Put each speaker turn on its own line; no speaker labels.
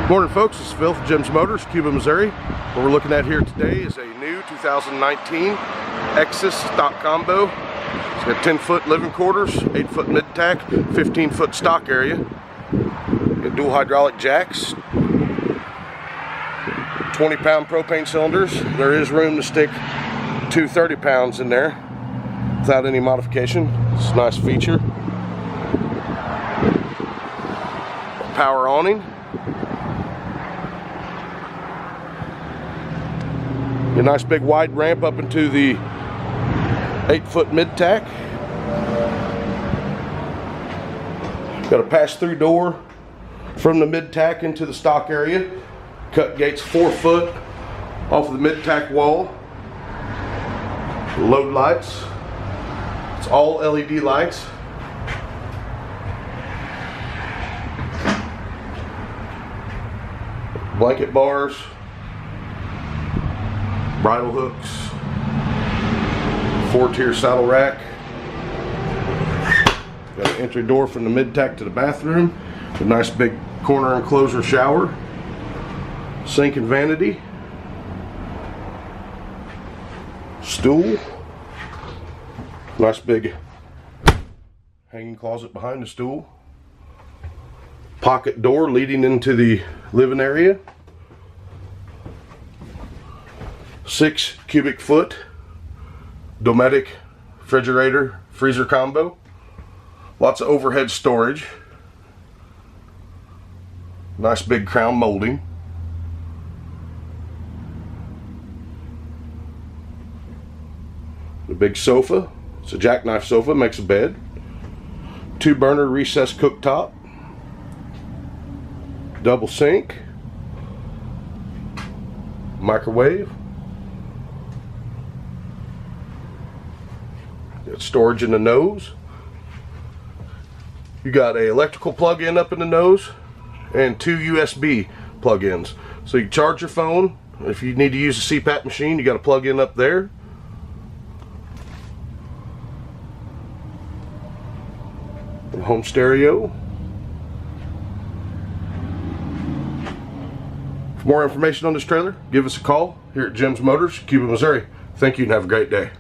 Morning folks, this is Phil from Jim's Motors, Cuba, Missouri. What we're looking at here today is a new 2019 Exiss stock combo. It's got 10-foot living quarters, 8-foot mid-tack, 15-foot stock area. Got dual hydraulic jacks, 20-pound propane cylinders. There is room to stick 2 30-pounds in there without any modification. It's a nice feature. Power awning. A nice big wide ramp up into the 8-foot mid-tack. Got a pass-through door from the mid-tack into the stock area. Cut gates 4 foot off of the mid-tack wall. Load lights. It's all LED lights. Blanket bars. Bridle hooks, 4-tier saddle rack. Got an entry door from the mid-tack to the bathroom. A nice big corner enclosure shower. Sink and vanity. Stool. Nice big hanging closet behind the stool. Pocket door leading into the living area. 6 cubic foot Dometic refrigerator freezer combo. Lots of overhead storage. Nice big crown molding. The big sofa. It's a jackknife sofa, makes a bed. 2-burner recessed cooktop. Double sink. Microwave. Got storage in the nose. You got a electrical plug-in up in the nose and 2 USB plug-ins. So you can charge your phone. If you need to use a CPAP machine, you got a plug-in up there. And home stereo. For more information on this trailer, give us a call here at Jim's Motors, Cuba, Missouri. Thank you and have a great day.